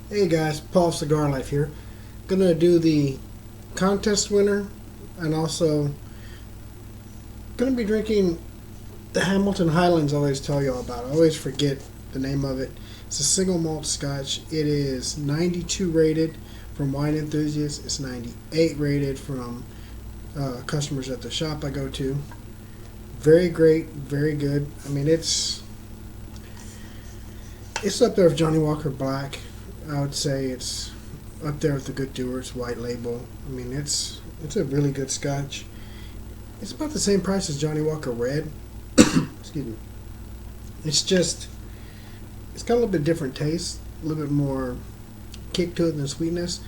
Hey guys, Paul Cigar Life here. Gonna do the contest winner and also gonna be drinking the Hamilton Highlands I always tell y'all about. I always forget the name of it. It's a single malt scotch. It is 92 rated from wine enthusiasts. It's 98 rated from customers at the shop I go to. Very great, very good. I mean, it's up there with Johnny Walker Black. I would say it's up there with the Good Doers White Label. I mean, it's a really good scotch. It's about the same price as Johnny Walker Red. Excuse me. It's got a little bit different taste, a little bit more kick to it than sweetness.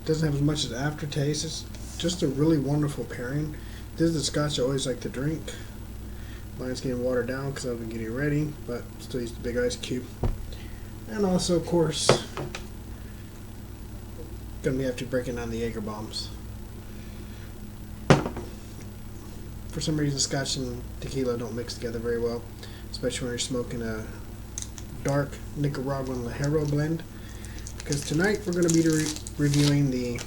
It doesn't have as much as aftertaste. It's just a really wonderful pairing. This is the scotch I always like to drink. Mine's getting watered down because I've been getting ready, but still use the big ice cube. And also, of course, gonna be after breaking down the Jaeger bombs. For some reason, scotch and tequila don't mix together very well, especially when you're smoking a dark Nicaraguan ligero blend. Because tonight we're going to be reviewing the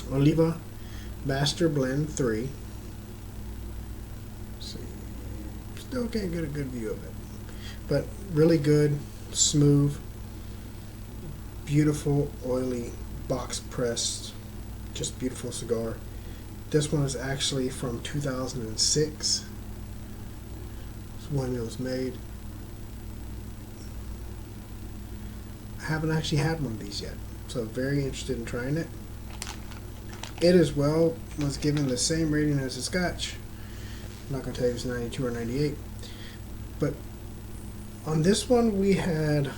Oliva Master Blend 3. Let's see, still can't get a good view of it, but really good, smooth, beautiful, oily, box pressed, just beautiful cigar. This one is actually from 2006. It's when it was made. I haven't actually had one of these yet, so very interested in trying it. It as well was given the same rating as the scotch. I'm not going to tell you if it's 92 or 98. But on this one we had,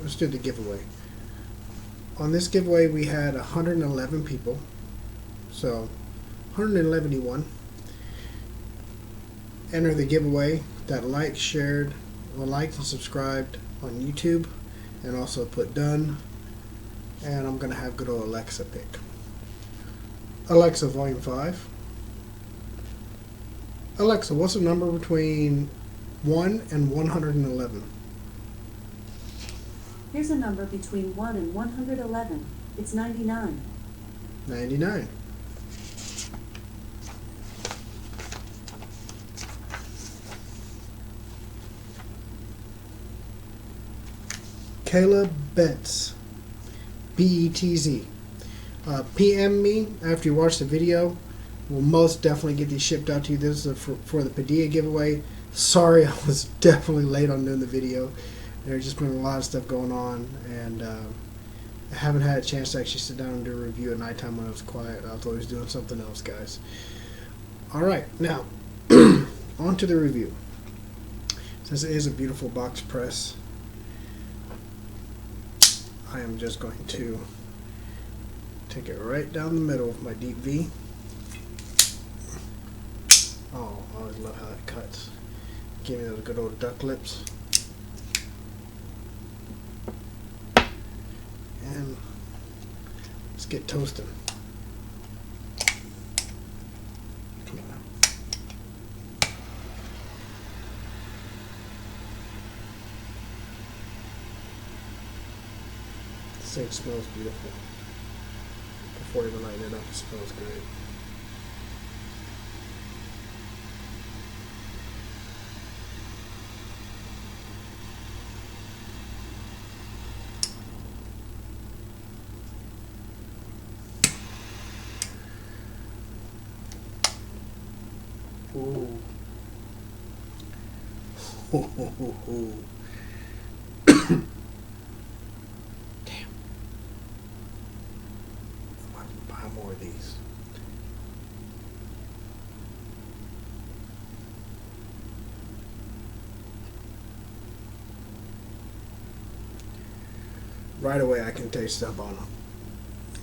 let's do the giveaway. On this giveaway we had 111 people. So 111 enter the giveaway that liked, shared, or liked and subscribed on YouTube, and also put done. And I'm going to have good old Alexa pick. Alexa, volume 5. Alexa, what's the number between 1 and 111? Here's a number between 1 and 111. It's 99. 99. Caleb Betts, B-E-T-Z. PM me after you watch the video. We'll most definitely get these shipped out to you. This is for the Padilla giveaway. Sorry, I was definitely late on doing the video. There's just been a lot of stuff going on, and I haven't had a chance to actually sit down and do a review at nighttime when I was quiet. I was always doing something else, guys. Alright, now, on to the review. Since it is a beautiful box press, I am just going to take it right down the middle with my deep V. Oh, I always love how it cuts. Give me those good old duck lips. And let's get toasting. Come on now. This thing smells beautiful. Before even lighting it up, it smells great. Ooh. Ho, ho, ho, ho. Damn. I might buy more of these. Right away I can taste the Habano.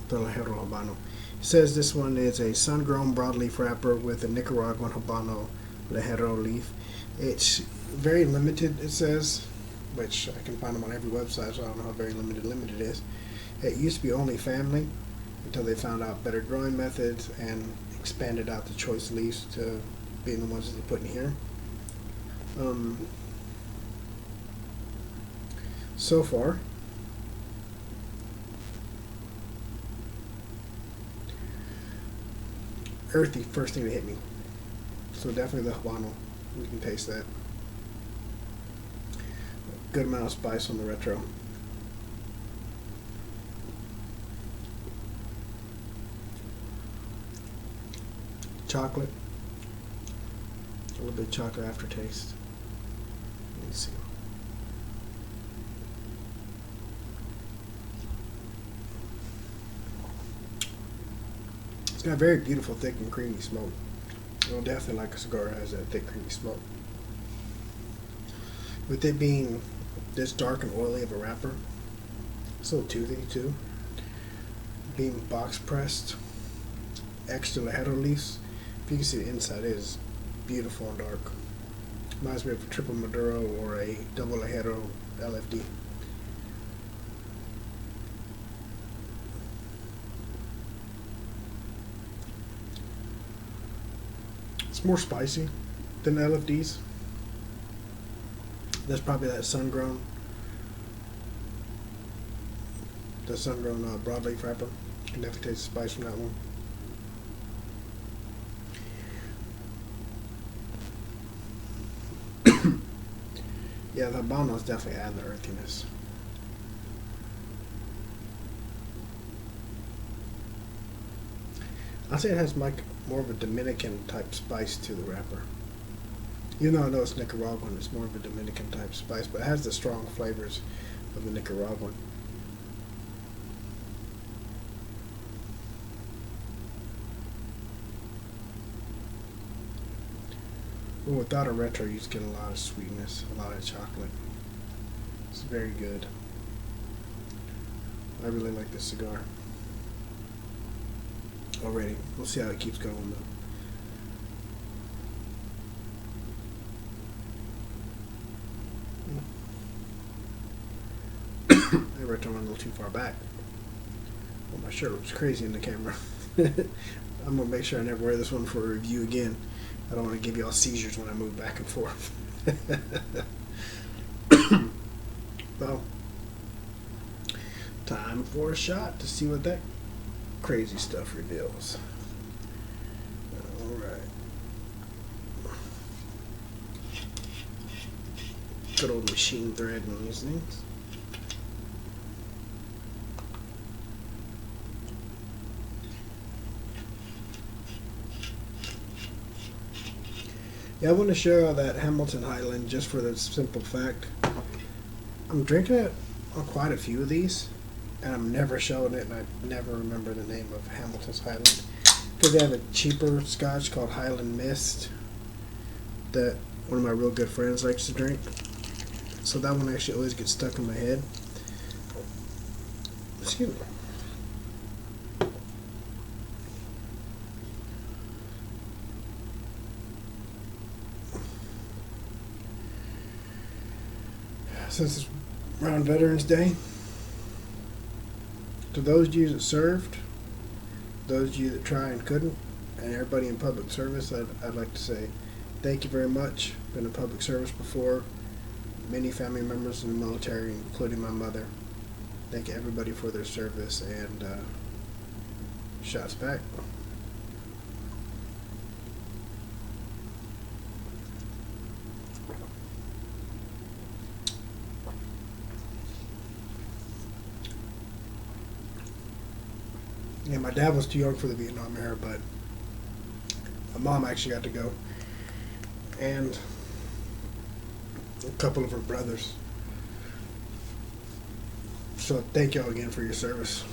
The Ligero Habano. It says this one is a sun-grown broadleaf wrapper with a Nicaraguan Habano Ligero leaf. It's very limited, it says, which I can find them on every website, so I don't know how very limited it is. It used to be only family until they found out better growing methods and expanded out the choice leaves to being the ones that they put in here. So far, earthy first thing that hit me. So definitely the Habano. You can taste that. Good amount of spice on the retro. Chocolate. A little bit of chocolate aftertaste. Let me see. It's got a very beautiful, thick and creamy smoke. Well, definitely like a cigar has that thick, creamy smoke. With it being this dark and oily of a wrapper, it's a little toothy too. Being box pressed, extra ligero leaves. If you can see the inside, it is beautiful and dark. Reminds me of a triple Maduro or a double ligero LFD. It's more spicy than the LFDs. That's probably that sun-grown broadleaf wrapper. You can definitely taste the spice from that one. Yeah, the Habano is definitely adding the earthiness. I'd say it has like more of a Dominican type spice to the wrapper. Even though I know it's Nicaraguan, it's more of a Dominican type spice, but it has the strong flavors of the Nicaraguan. But without a retro, you just get a lot of sweetness, a lot of chocolate. It's very good. I really like this cigar. Already. We'll see how it keeps going though. That retro went a little too far back. Well, my shirt looks crazy in the camera. I'm going to make sure I never wear this one for a review again. I don't want to give you all seizures when I move back and forth. Well, time for a shot to see what that crazy stuff reveals. Alright. Good old machine thread in these things. Yeah, I want to share that Hamilton Highland just for the simple fact I'm drinking it on quite a few of these, and I'm never showing it, and I never remember the name of Hamilton's Highland. Because they have a cheaper scotch called Highland Mist that one of my real good friends likes to drink. So that one actually always gets stuck in my head. Excuse me. Since it's around Veterans Day, to those of you that served, those of you that tried and couldn't, and everybody in public service, I'd like to say thank you very much. Been in public service before. Many family members in the military, including my mother. Thank everybody for their service, and shots back. Yeah, my dad was too young for the Vietnam era, but my mom actually got to go, and a couple of her brothers. So thank y'all again for your service.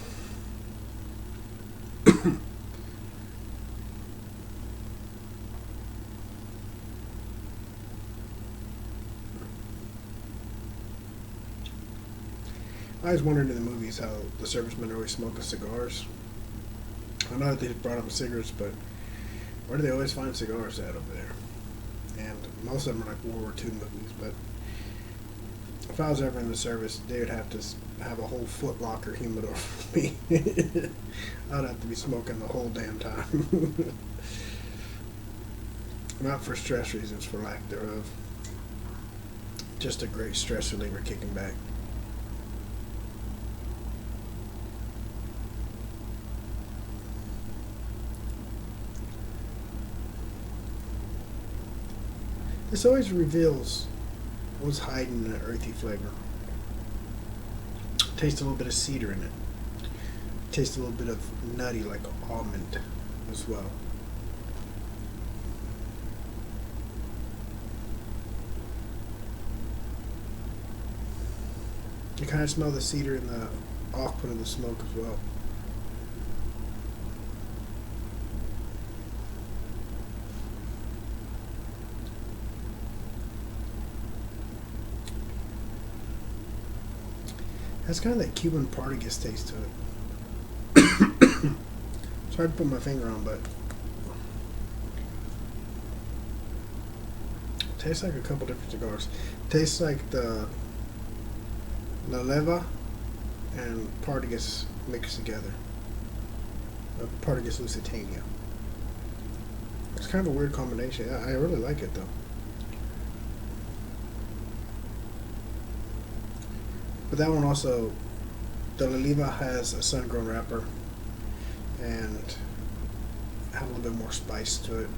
I always wondered in the movies how the servicemen are always smoking cigars. I know that they brought them cigarettes, but where do they always find cigars at over there? And most of them are like World War II movies, but if I was ever in the service, they would have to have a whole Foot Locker humidor for me. I'd have to be smoking the whole damn time. Not for stress reasons, for lack thereof. Just a great stress reliever kicking back. This always reveals what's hiding in an earthy flavor. Taste a little bit of cedar in it. Taste a little bit of nutty, like almond as well. You kind of smell the cedar in the off-put of the smoke as well. Has kind of that Cuban Partagas taste to it. It's hard to put my finger on, but it tastes like a couple different cigars. Tastes like the Oliva and Partagas mixed together. Partagas Lusitania. It's kind of a weird combination. I really like it though. But that one also, the Oliva has a sun-grown wrapper and have a little bit more spice to it.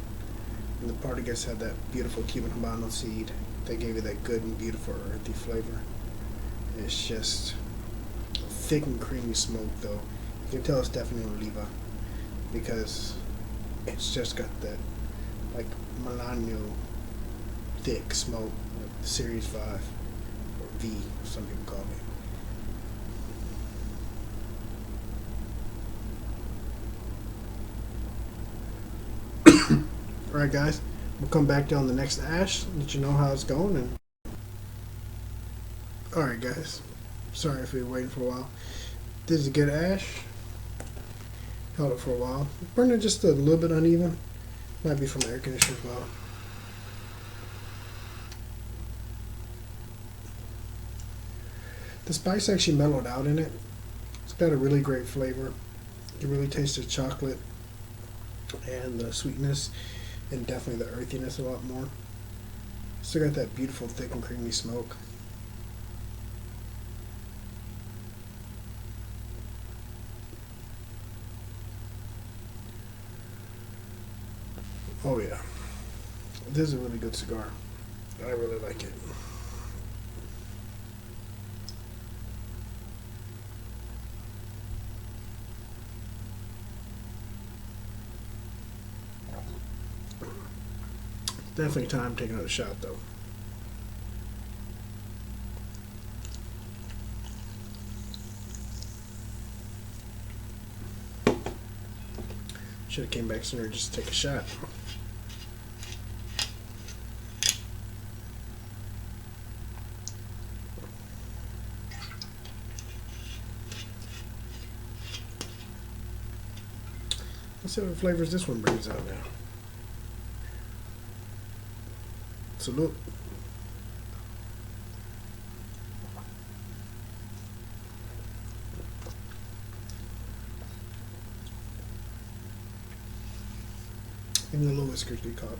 And the Partagas had that beautiful Cuban Habano seed. They gave you that good and beautiful earthy flavor. It's just thick and creamy smoke though. You can tell it's definitely Oliva because it's just got that like Milano thick smoke, like Series 5 or V, some people call it. Alright guys, we'll come back down the next ash, let you know how it's going. And alright guys, sorry if you're waiting for a while. This is a good ash. Held it for a while. Burning just a little bit uneven. Might be from the air conditioner as well. The spice actually mellowed out in it. It's got a really great flavor. You can really taste the chocolate and the sweetness and definitely the earthiness a lot more. Still got that beautiful thick and creamy smoke. Oh yeah, this is a really good cigar. I really like it. Definitely time to take another shot though. Should have came back sooner just to take a shot. Let's see what flavors this one brings out now. Salute. Give me a little whiskers to be caught.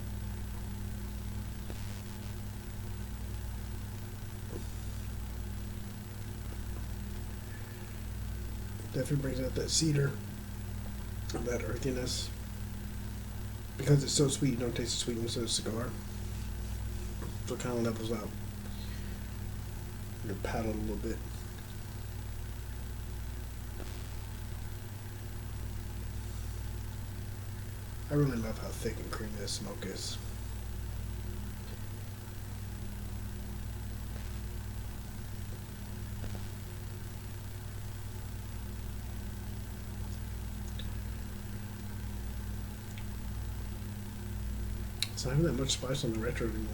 Definitely brings out that cedar, that earthiness. Because it's so sweet, you don't taste the sweetness of the cigar. So it kind of levels out your palate a little bit. I really love how thick and creamy this smoke is. It's not even that much spice on the retro anymore.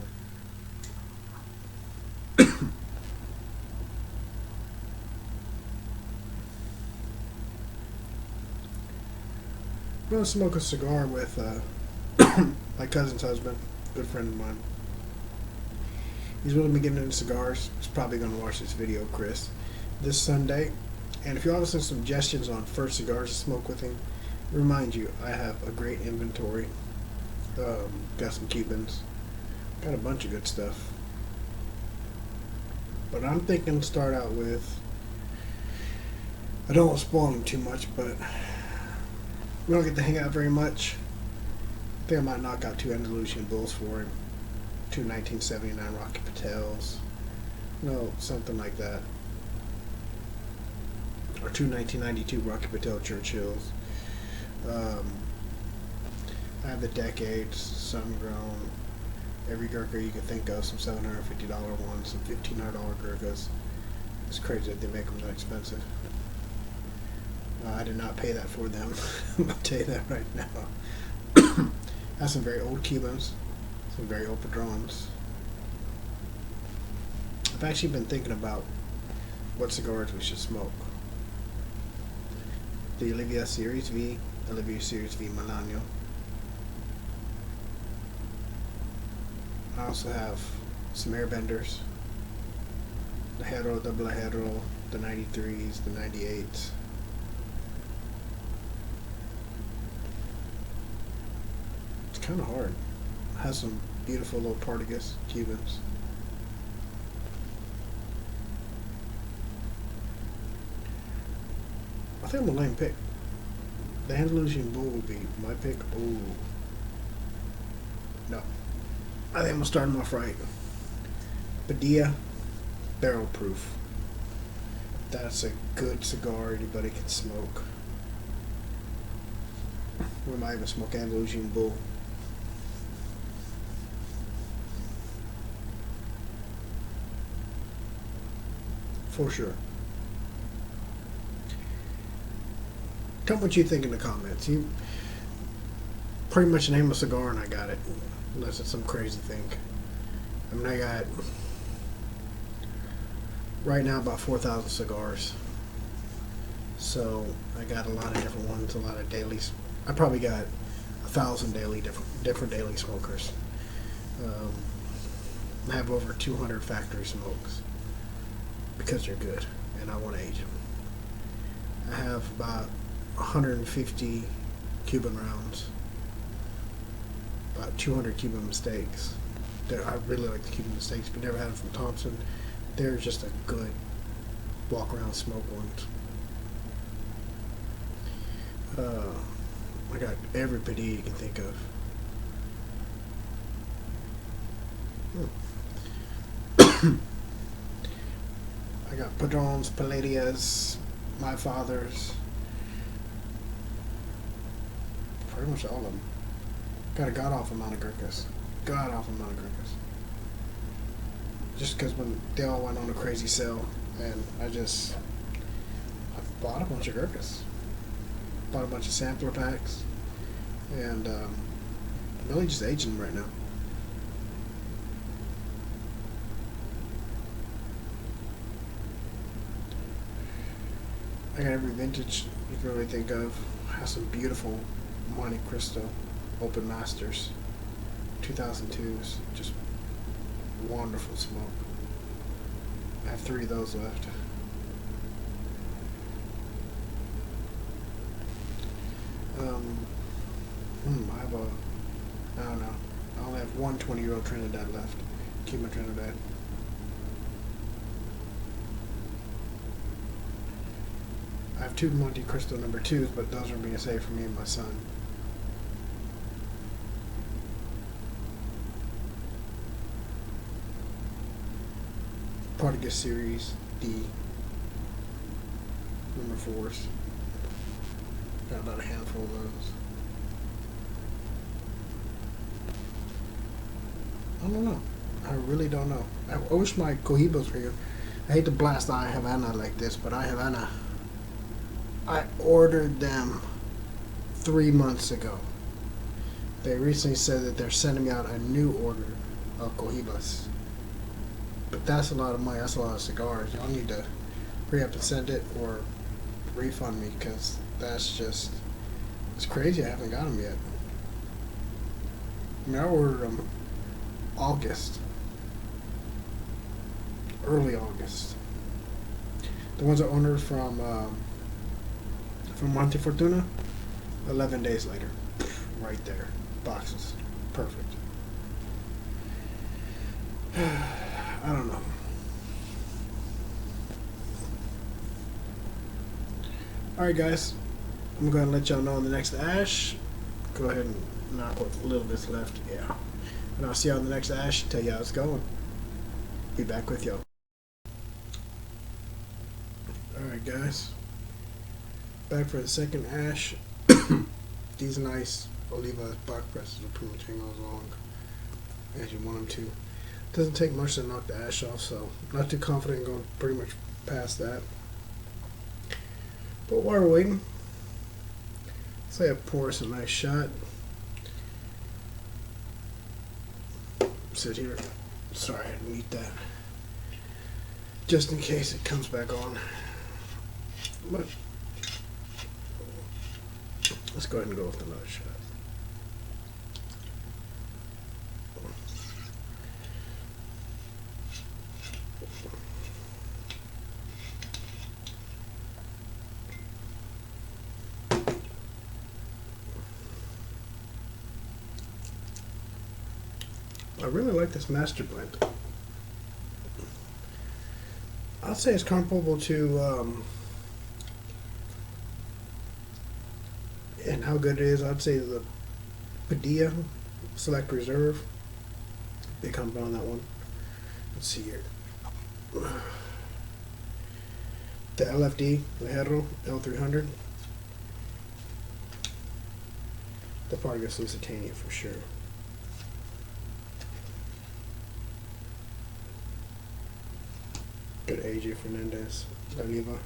I'm going to smoke a cigar with my cousin's husband, a good friend of mine. He's really been getting into cigars. He's probably going to watch this video, Chris, this Sunday. And if you want some suggestions on first cigars to smoke with him, remind you, I have a great inventory. Got some Cubans. Got a bunch of good stuff. But I'm thinking to start out with, I don't want to spoil him too much, but we don't get to hang out very much. I think I might knock out 2 Andalusian bulls for him. two 1979 Rocky Patels. No, something like that. Or two 1992 Rocky Patel Churchills. I have the decades, some grown, every Gurkha you can think of, some $750 ones, some $1,500 Gurkhas. It's crazy that they make them that expensive. I did not pay that for them. I'll tell you that right now. I have some very old Cubans, some very old Padrones. I've actually been thinking about what cigars we should smoke. The Oliva Series V, Oliva Series V Milano. I also have some airbenders, the Hero, double Hero, the 93s, the 98s. It's kind of hard. It has some beautiful little Partagas Cubans. I think I'm gonna let him pick. The Andalusian Bull would be my pick. Ooh. No. I think I'm gonna start him off right. Padilla, barrel proof. That's a good cigar anybody can smoke. We might even smoke Andalusian Bull. For sure. Tell me what you think in the comments. You pretty much name a cigar and I got it. Unless it's some crazy thing. I mean, I got right now about 4,000 cigars. So I got a lot of different ones, a lot of dailies. I probably got 1,000 different daily smokers. I have over 200 factory smokes because they're good and I want to age them. I have about 150 Cuban rounds, about 200 Cuban mistakes. I really like the Cuban mistakes, but never had them from Thompson. They're just a good walk around smoke ones. I got every Padilla you can think of. I got Padrones, Palladias, My Fathers, pretty much all of them. Got a god-awful amount of Gurkhas. God-awful amount of Gurkhas. Just because when they all went on a crazy sale, and I bought a bunch of Gurkhas. Bought a bunch of sampler packs, and really just aging them right now. I got every vintage you can really think of. I have some beautiful Monte Cristo Open Masters 2002s, just wonderful smoke. I have 3 of those left. I don't know. I only have one 20-year-old Trinidad left. Cuban Trinidad. I have 2 Monte Cristo number 2s, but those are being saved for me and my son. Partagas Series D number 4s. Got about a handful of those. I don't know. I really don't know. I wish my Cohibas were here. I hate to blast I Havana like this, but I Havana, I ordered them 3 months ago. They recently said that they're sending me out a new order of Cohibas. But that's a lot of money. That's a lot of cigars. Y'all need to hurry up and send it or refund me, because that's just, it's crazy. I haven't got them yet. I mean, I ordered them August, early August. The ones I ordered from Monte Fortuna, 11 days later, right there, boxes, perfect. I don't know. Alright guys, I'm going to let y'all know in the next ash. Go ahead and knock what little bit's left. Yeah. And I'll see you on the next ash and tell you how it's going. Be back with y'all. Alright guys, back for the second ash. These nice Oliva box presses are pretty much hanging as long as you want them to. Doesn't take much to knock the ash off, so I'm not too confident going pretty much past that. But while we're waiting, say I pour us a nice shot. Sit here. Sorry, I had to mute that. Just in case it comes back on. But let's go ahead and go with another shot. I really like this master blend. I'd say it's comparable to, and how good it is, I'd say the Padilla Select Reserve. Big hump on that one. Let's see here. The LFD Ligero L300. The Pargas Lusitania for sure. Good AJ Fernandez, Oliva.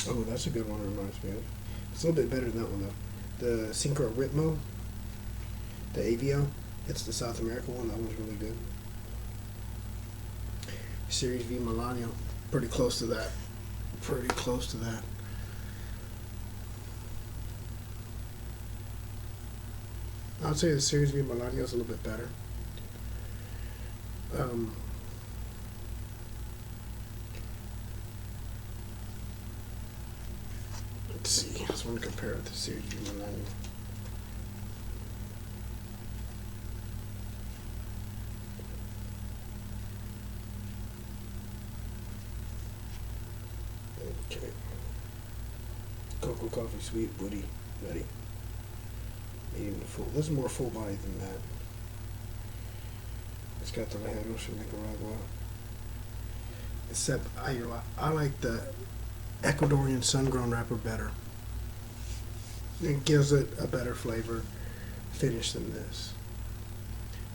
Oh, that's a good one. Reminds me of. It's a little bit better than that one though. The Synchro Ritmo, the Avio. It's the South American one. That one's really good. Series V Milano, pretty close to that. Pretty close to that. I'd say the Series V Milano is a little bit better. Let's see. I just want to compare it with the Series V Milano. Okay. Cocoa Coffee Sweet Woody Nutty. Medium to full. This is more full body than that. It's got the ligeros from Nicaragua. Except I like the Ecuadorian sun-grown wrapper better. It gives it a better flavor finish than this.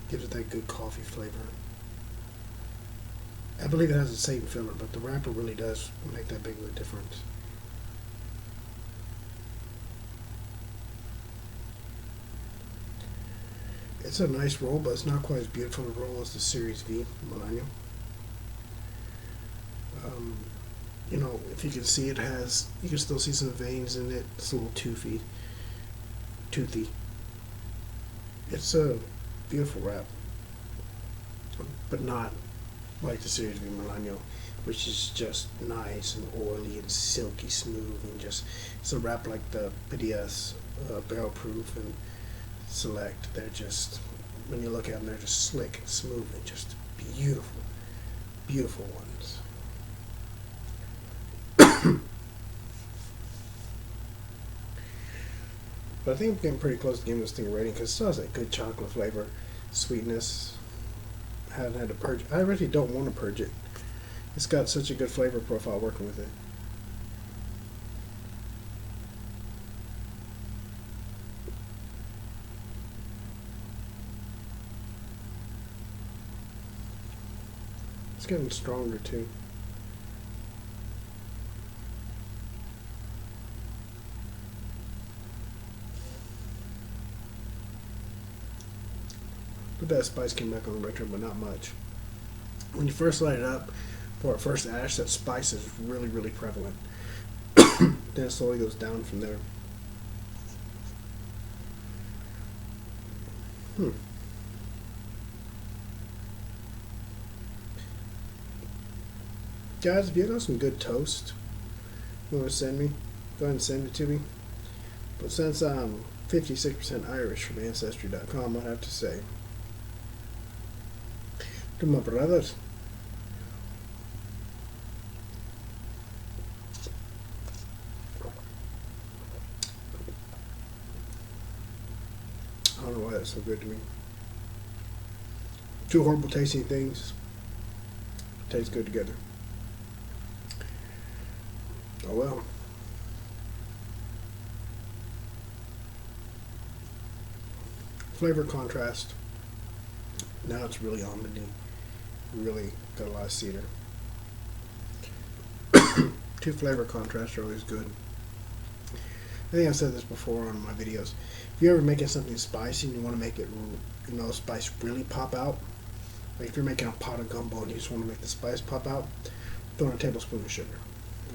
Gives it that good coffee flavor. I believe it has the same filler, but the wrapper really does make that big of a difference. It's a nice roll, but it's not quite as beautiful a roll as the Series V Milano. You know, if you can see, it has, you can still see some veins in it. It's a little toothy. It's a beautiful wrap, but not like the Series V Milano, which is just nice and oily and silky smooth, and just, it's a wrap like the Padillas Barrel Proof and Select. They're just, when you look at them, they're just slick and smooth and just beautiful, beautiful ones. But I think I'm getting pretty close to giving this thing a rating because it still has that good chocolate flavor, sweetness. I haven't had to purge it. I really don't want to purge it. It's got such a good flavor profile working with it. It's getting stronger too. But that spice came back on the record, but not much. When you first light it up for a first ash, that spice is really, really prevalent. Then it slowly goes down from there. Guys, if you got some good toast you want to send me, go ahead and send it to me. But since I'm 56% Irish from Ancestry.com, I'd have to say to my brothers, I don't know why that's so good to me. Two horrible tasting things taste good together. Oh well. Flavor contrast. Now it's really almondy. Really got a lot of cedar. Two flavor contrasts are always good. I think I've said this before on my videos. If you're ever making something spicy and you want to make it, spice really pop out, like if you're making a pot of gumbo and you just want to make the spice pop out, throw in a tablespoon of sugar,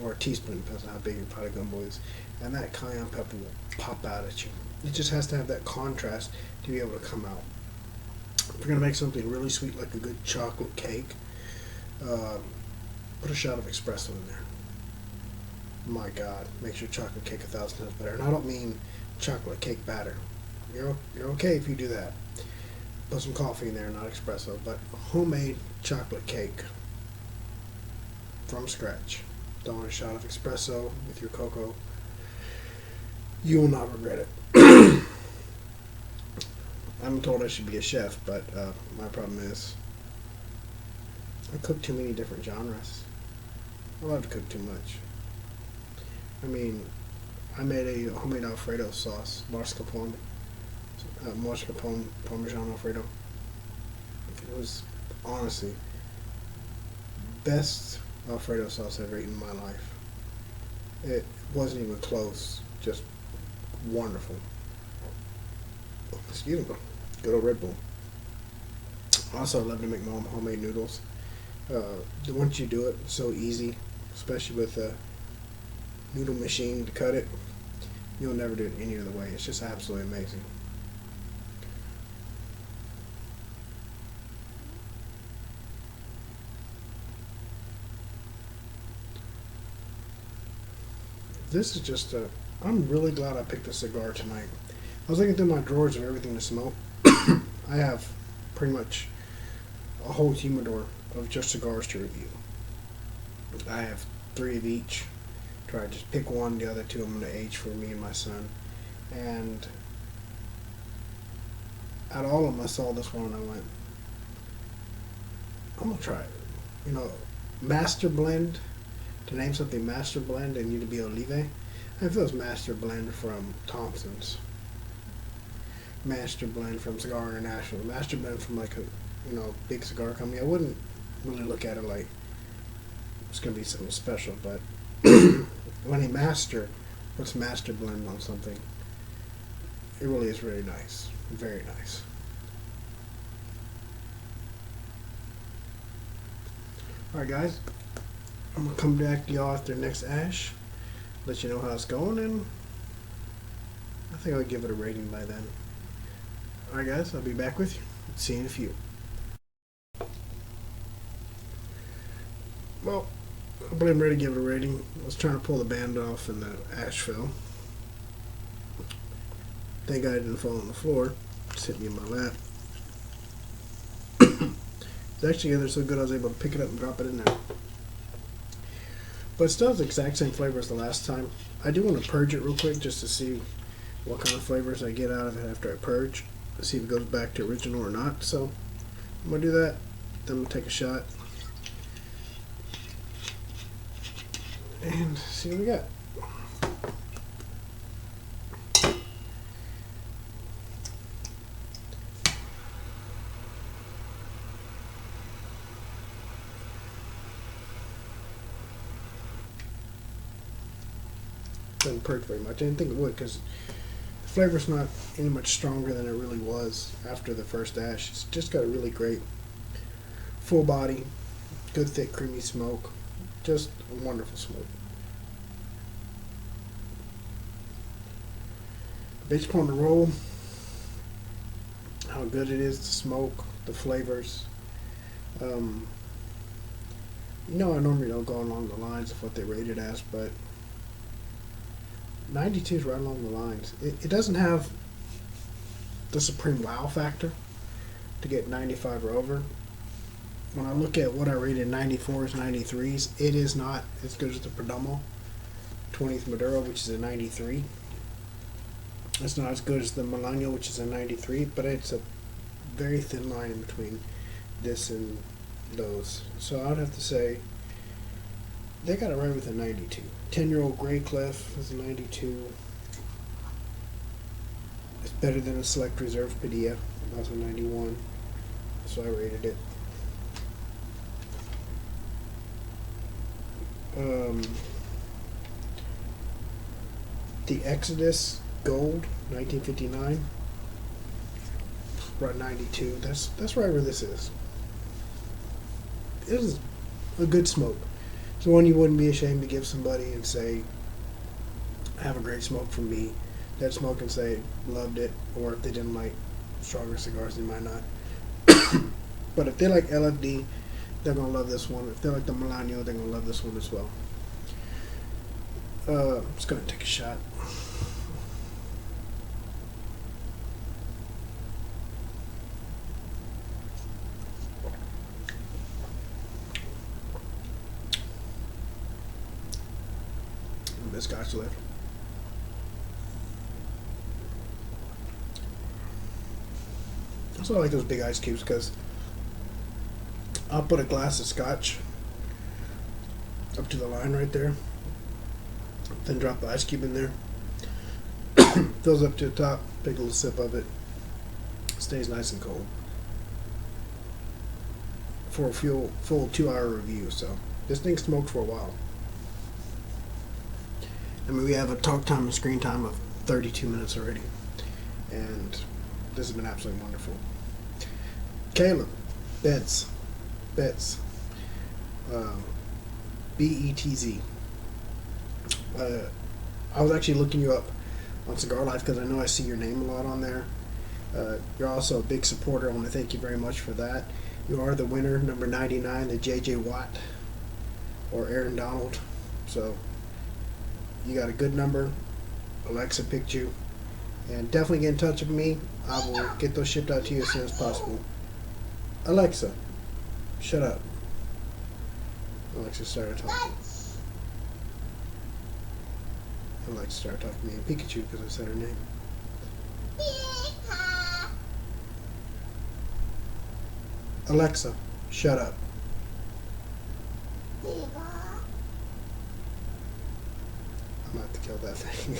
or a teaspoon, depends on how big your pot of gumbo is, and that cayenne pepper will pop out at you. It just has to have that contrast to be able to come out. If you're going to make something really sweet like a good chocolate cake, put a shot of espresso in there. My God, makes your chocolate cake 1,000 times better. And I don't mean chocolate cake batter. You're okay if you do that. Put some coffee in there, not espresso, but homemade chocolate cake from scratch. Throw in a shot of espresso with your cocoa. You will not regret it. I'm told I should be a chef, but my problem is I cook too many different genres. I love to cook too much. I mean, I made a homemade Alfredo sauce, mascarpone Parmesan Alfredo. It was honestly best Alfredo sauce I've eaten in my life. It wasn't even close, just wonderful. Excuse me, good old Red Bull. Also, I love to make my own homemade noodles. Once you do it, it's so easy, especially with a noodle machine to cut it. You'll never do it any other way. It's just absolutely amazing. This is just I'm really glad I picked a cigar tonight. I was looking through my drawers of everything to smoke. I have pretty much a whole humidor of just cigars to review. I have 3 of each. Try to just pick one, the other 2 I'm going to age for me and my son. And out of all of them, I saw this one and I went, I'm going to try it. Master blend. To name something master blend, it need to be Oliva. I feel it's master blend from Thompson's. Master blend from Cigar International. Master blend from like a big cigar company. I wouldn't really look at it like it's gonna be something special, but when a master puts master blend on something, it really is very nice. Very nice. Alright guys, I'm going to come back to y'all after next ash, let you know how it's going, and I think I'll give it a rating by then. Alright guys, I'll be back with you. See you in a few. Well, I believe I'm ready to give it a rating. I was trying to pull the band off and the ash fell. Thank God it didn't fall on the floor. Just hit me in my lap. It's actually together so good I was able to pick it up and drop it in there. But it still has the exact same flavor as the last time. I do want to purge it real quick just to see what kind of flavors I get out of it after I purge. See if it goes back to original or not. So I'm going to do that. Then I'm going to take a shot. And see what we got. Doesn't perk very much. I didn't think it would because the flavor's not any much stronger than it really was after the first ash. It's just got a really great full body, good thick creamy smoke. Just a wonderful smoke. Based upon the roll, how good it is to smoke, the flavors. I normally don't go along the lines of what they rate it as, but 92 is right along the lines. It doesn't have the supreme wow factor to get 95 or over. When I look at what I rated 94s, 93s, it is not as good as the Perdomo 20th Maduro, which is a 93. It's not as good as the Milano, which is a 93, but it's a very thin line in between this and those. So I would have to say they got it right with a 92. 10-year-old Grey Cliff is a 92. It's better than a Select Reserve Padilla. That was a 91. So I rated it. The Exodus Gold, 1959. Right, 92. That's right where this is. It is a good smoke. It's one you wouldn't be ashamed to give somebody and say, have a great smoke from me. They'd smoke and say, loved it. Or if they didn't like stronger cigars, they might not. But if they like LFD, they're going to love this one. If they like the Milano, they're going to love this one as well. I'm just going to take a shot. This Scotch left. That's why I like those big ice cubes, because I'll put a glass of scotch up to the line right there, then drop the ice cube in there. Fills up to the top, take a little sip of it. Stays nice and cold for a full 2-hour review. So this thing smoked for a while. I mean, we have a talk time and screen time of 32 minutes already, and this has been absolutely wonderful. Caleb, Betz, Betz, B-E-T-Z. I was actually looking you up on Cigar Life because I know I see your name a lot on there. You're also a big supporter. I want to thank you very much for that. You are the winner, number 99, the J.J. Watt or Aaron Donald. So you got a good number. Alexa picked you. And definitely get in touch with me. I will get those shipped out to you as soon as possible. Alexa, shut up. Alexa started talking. Alexa started talking to me in Pikachu because I said her name. Alexa, shut up. I'm going to have to kill that thing.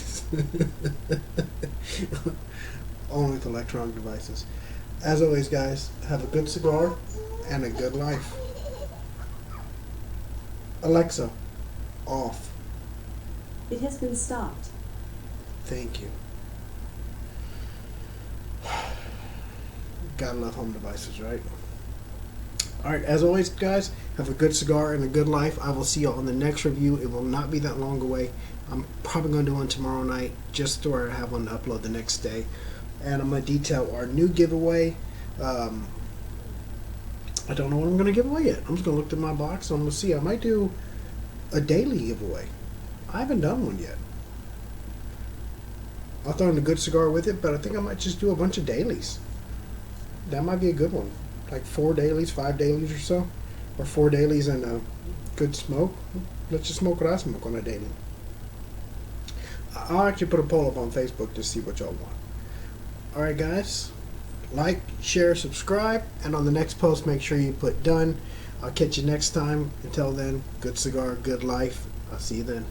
Only with electronic devices. As always, guys, have a good cigar and a good life. Alexa, off. It has been stopped. Thank you. Gotta love home devices, right? Alright, as always, guys, have a good cigar and a good life. I will see you on the next review. It will not be that long away. I'm probably going to do one tomorrow night, just to where I have one to upload the next day. And I'm going to detail our new giveaway. I don't know what I'm going to give away yet. I'm just going to look through my box and I'm going to see. I might do a daily giveaway. I haven't done one yet. I'll throw in a good cigar with it, but I think I might just do a bunch of dailies. That might be a good one. Like 4 dailies, 5 dailies or so. Or 4 dailies and a good smoke. Let's just smoke what I smoke on a daily. I'll actually put a poll up on Facebook to see what y'all want. Alright, guys. Like, share, subscribe. And on the next post, make sure you put done. I'll catch you next time. Until then, good cigar, good life. I'll see you then.